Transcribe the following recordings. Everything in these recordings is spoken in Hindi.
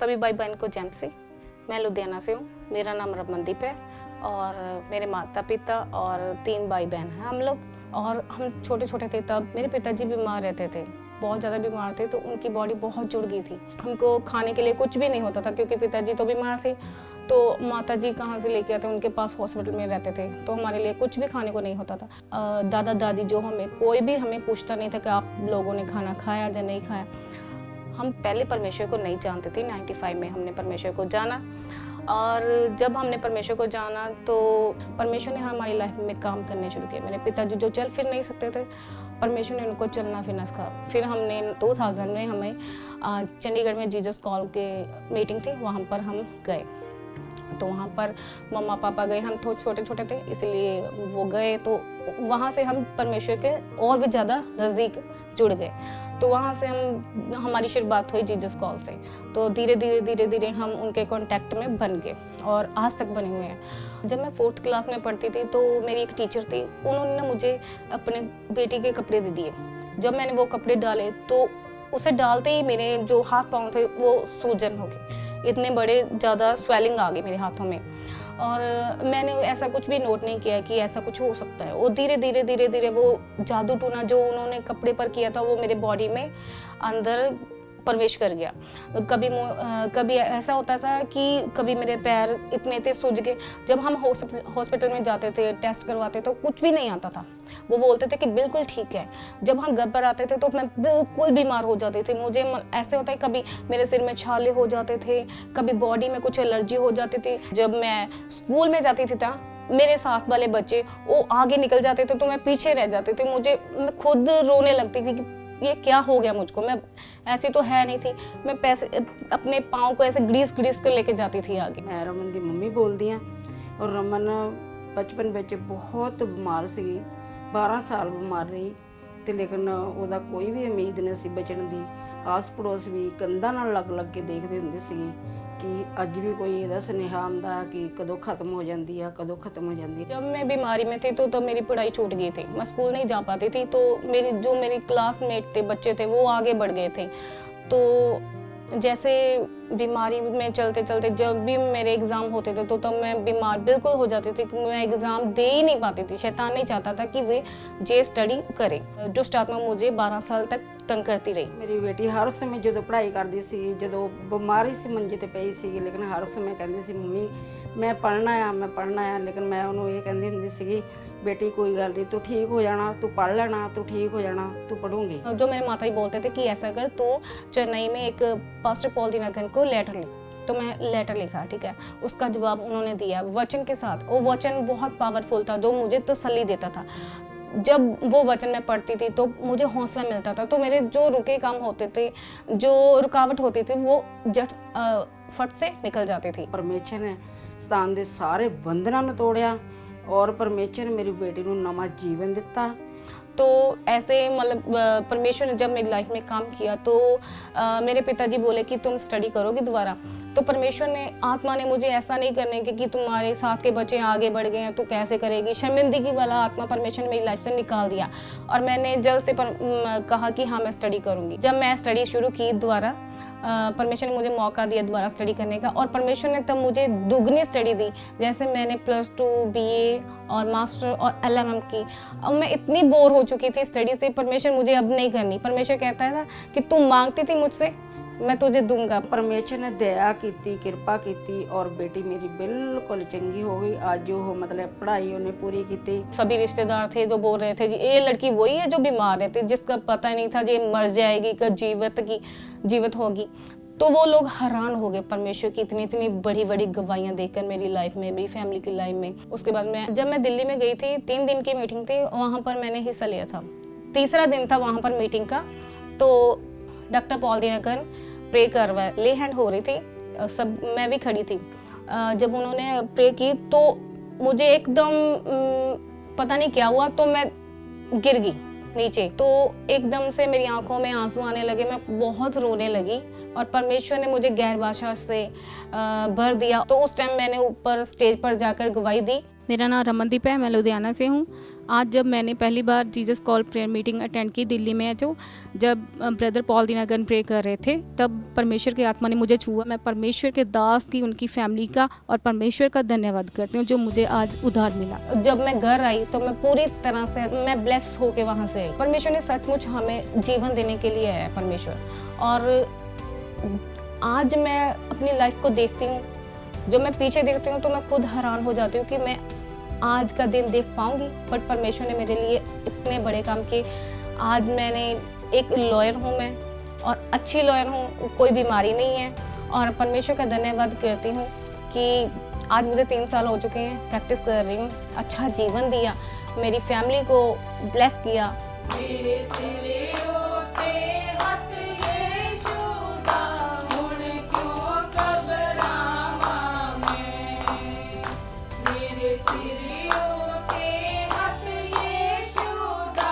सभी भाई बहन को जय श्री। मैं लुधियाना से हूँ। मेरा नाम रमनदीप है और मेरे माता पिता और 3 भाई बहन हैं हम लोग। और हम छोटे छोटे थे तब मेरे पिताजी बीमार रहते थे, बहुत ज़्यादा बीमार थे, तो उनकी बॉडी बहुत जुड़ गई थी। हमको खाने के लिए कुछ भी नहीं होता था क्योंकि पिताजी तो बीमार थे, तो माता जी कहाँ से लेके आते, उनके पास हॉस्पिटल में रहते थे, तो हमारे लिए कुछ भी खाने को नहीं होता था। दादा दादी जो कोई भी हमें पूछता नहीं था कि आप लोगों ने खाना खाया या नहीं खाया। हम पहले परमेश्वर को नहीं जानते थे। 95 में हमने परमेश्वर को जाना, और जब हमने परमेश्वर को जाना तो परमेश्वर ने हमारी लाइफ में काम करने शुरू किए। मेरे पिताजी जो चल फिर नहीं सकते थे, परमेश्वर ने उनको चलना फिरना सिखाया। फिर हमने 2000 में हमें चंडीगढ़ में जीसस कॉल के मीटिंग थी, वहाँ पर हम गए। तो वहाँ पर मम्मा पापा गए, हम तो छोटे छोटे थे इसलिए वो गए, तो वहाँ से हम परमेश्वर के और भी ज़्यादा नज़दीक जुड़ गए। तो वहाँ से हमारी शुरुआत हुई जीसस कॉल से। तो धीरे धीरे हम उनके कांटेक्ट में बन गए और आज तक बने हुए हैं। जब मैं 4th क्लास में पढ़ती थी तो मेरी एक टीचर थी, उन्होंने ना मुझे अपने बेटी के कपड़े दे दिए। जब मैंने वो कपड़े डाले तो उसे डालते ही मेरे जो हाथ पाँव थे वो सूजन हो गए, इतने बड़े ज़्यादा स्वेलिंग आ गई मेरे हाथों में। और मैंने ऐसा कुछ भी नोट नहीं किया कि ऐसा कुछ हो सकता है। वो धीरे धीरे वो जादू टूना जो उन्होंने कपड़े पर किया था वो मेरे बॉडी में अंदर प्रवेश कर गया। कभी ऐसा होता था कि कभी मेरे पैर इतने थे सूज गए। जब हम हॉस्पिटल में जाते थे, टेस्ट करवाते तो कुछ भी नहीं आता था। वो बोलते थे कि बिल्कुल ठीक है। जब हम घर पर आते थे तो मैं बिल्कुल बीमार हो जाती थी। मुझे ऐसे होता है, कभी मेरे सिर में छाले हो जाते थे, कभी बॉडी में कुछ एलर्जी हो जाती थी। जब मैं स्कूल में जाती थी मेरे साथ वाले बच्चे वो आगे निकल जाते थे तो मैं पीछे रह जाती थी। मैं खुद रोने लगती थी कि ये क्या हो गया मुझको। मैं ऐसी तो है नहीं थी, मैं पैसे अपने पाँव को ऐसे ग्रीस कर लेके जाती थी आगे। मैं रमन की मम्मी बोलती हाँ। और रमन बचपन में बहुत बीमार सी, 12 साल बीमार रही, तो लेकिन ਉਹਦਾ कोई भी उम्मीद नहीं सी बचन की। आस पड़ोस भी कंधा नाल लग के देखते होंगे सी कि अज भी कोई ਇਹਦਾ सुनेहा आंदा कि कदों खत्म हो जाती है, कदों खत्म हो जाती है। जब मैं बीमारी में थी तो मेरी पढ़ाई छूट गई थी, मैं स्कूल नहीं जा पाती थी। तो मेरी क्लासमेट थे, बच्चे थे, वो आगे बढ़ गए थे। तो जैसे बीमारी में चलते जब भी मेरे एग्ज़ाम होते थे तो तब मैं बीमार बिल्कुल हो जाती थी कि मैं एग्ज़ाम दे ही नहीं पाती थी। शैतान नहीं चाहता था कि वे जे स्टडी करे। दुष्ट आत्मा मुझे 12 साल तक तंग करती रही। मेरी बेटी हर समय जो पढ़ाई करती सी, जो बीमारी से मंजे ते पई सी, लेकिन हर समय कहती सी मम्मी मैं पढ़ना है। लेकिन मैं उन्होंने ये कहती होंगी सी, बेटी कोई गल नहीं, तू ठीक हो जाना, तू पढ़ लेना, तू ठीक हो जाना, तू पढ़ूंगी। जो मेरे माता जी बोलते थे कि ऐसा कर, तू चेन्नई में एक पास्टर पॉल दीनाकरन को लेटर लिख। तो मैं लेटर लिखा, ठीक है। उसका जवाब उन्होंने दिया वचन के साथ। वो वचन बहुत पावरफुल था जो मुझे तसल्ली देता था। जब वो वचन मैं पढ़ती थी तो मुझे हौसला मिलता था। तो मेरे जो रुके काम होते थे, जो रुकावट होती थी, वो फट से निकल जाती थी। परमेश्वर ने सतान के सारे बंधनों को तोड़िया और परमेश्वर ने मेरी बेटी को नवा जीवन दिता। तो ऐसे मतलब परमेश्वर ने जब मेरी लाइफ में काम किया तो मेरे पिताजी बोले कि तुम स्टडी करोगी दोबारा। तो परमेश्वर ने आत्मा ने मुझे ऐसा नहीं करने कि तुम्हारे साथ के बच्चे आगे बढ़ गए हैं, तू कैसे करेगी। शर्मिंदगी वाला आत्मा परमेश्वर ने मेरी लाइफ से निकाल दिया और मैंने जल्द से कहा कि हाँ मैं स्टडी करूँगी। जब मैं स्टडी शुरू की दोबारा, परमेश्वर ने मुझे मौका दिया दोबारा स्टडी करने का, और परमेश्वर ने तब मुझे दुगनी स्टडी दी। जैसे मैंने +2 BA और मास्टर और LLM की। अब मैं इतनी बोर हो चुकी थी स्टडी से, परमेश्वर मुझे अब नहीं करनी। परमेश्वर कहता था कि तू मांगती थी मुझसे, मैं तुझे दूंगा। परमेश्वर ने दया की, कृपा की और बेटी मेरी बिल्कुल चंगी हो गई। आज वो मतलब पढ़ाई उन्हें पूरी की। सभी रिश्तेदार थे जो बोल रहे थे जी ये लड़की वही है जो बीमार रहती, जिसका पता नहीं था जी मर जाएगी कि जीवित होगी। तो वो लोग हैरान हो गए परमेश्वर की इतनी बड़ी गवाहियां देखकर मेरी लाइफ में भी, फैमिली की लाइफ में। उसके बाद जब मैं दिल्ली में गई थी, 3 दिन की मीटिंग थी, वहाँ पर मैंने हिस्सा लिया था। तीसरा दिन था वहाँ पर मीटिंग का। तो डॉक्टर पॉल दीनाकरन प्रे करवा, ले हैंड हो रही थी, सब मैं भी खड़ी थी। जब उन्होंने प्रे की तो मुझे एकदम पता नहीं क्या हुआ, तो मैं गिर गई नीचे। तो एकदम से मेरी आंखों में आंसू आने लगे, मैं बहुत रोने लगी और परमेश्वर ने मुझे गैर भाषा से भर दिया। तो उस टाइम मैंने ऊपर स्टेज पर जाकर गवाही दी। मेरा नाम रमनदीप है, मैं लुधियाना से हूँ। आज जब मैंने पहली बार Jesus call prayer meeting attend की दिल्ली में, जो जब ब्रदर पॉल दीनागन प्रे कर रहे थे, तब परमेश्वर की आत्मा ने मुझे छुआ। मैं परमेश्वर के दास की, उनकी फैमिली का और परमेश्वर का धन्यवाद करती हूँ जो मुझे आज उद्धार मिला। जब मैं घर आई तो मैं पूरी तरह से मैं ब्लेस होके वहाँ से आई। परमेश्वर ने सचमुच हमें जीवन देने के लिए है परमेश्वर। और आज मैं अपनी लाइफ को देखती हूँ, जो मैं पीछे देखती हूँ तो मैं खुद हैरान हो जाती हूँ कि मैं आज का दिन देख पाऊंगी, बट परमेश्वर ने मेरे लिए इतने बड़े काम किए। आज मैंने एक लॉयर हूँ मैं, और अच्छी लॉयर हूँ, कोई बीमारी नहीं है। और परमेश्वर का धन्यवाद करती हूँ कि आज मुझे 3 साल हो चुके हैं, प्रैक्टिस कर रही हूँ, अच्छा जीवन दिया, मेरी फैमिली को ब्लेस किया। मेरे सिरे ओते हथ यीशुदा, हुण क्यों घबरावां मैं। मेरे सिरे ओते हथ यीशुदा,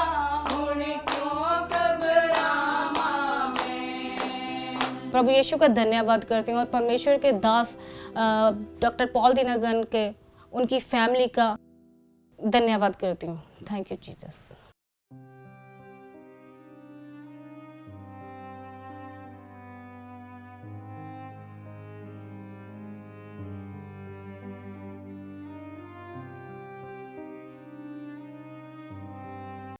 हुण क्यों घबरावां मैं। प्रभु यीशु का धन्यवाद करती हूँ और परमेश्वर के दास डॉक्टर पॉल दीनागन के, उनकी फैमिली का धन्यवाद करती हूँ। Thank you Jesus.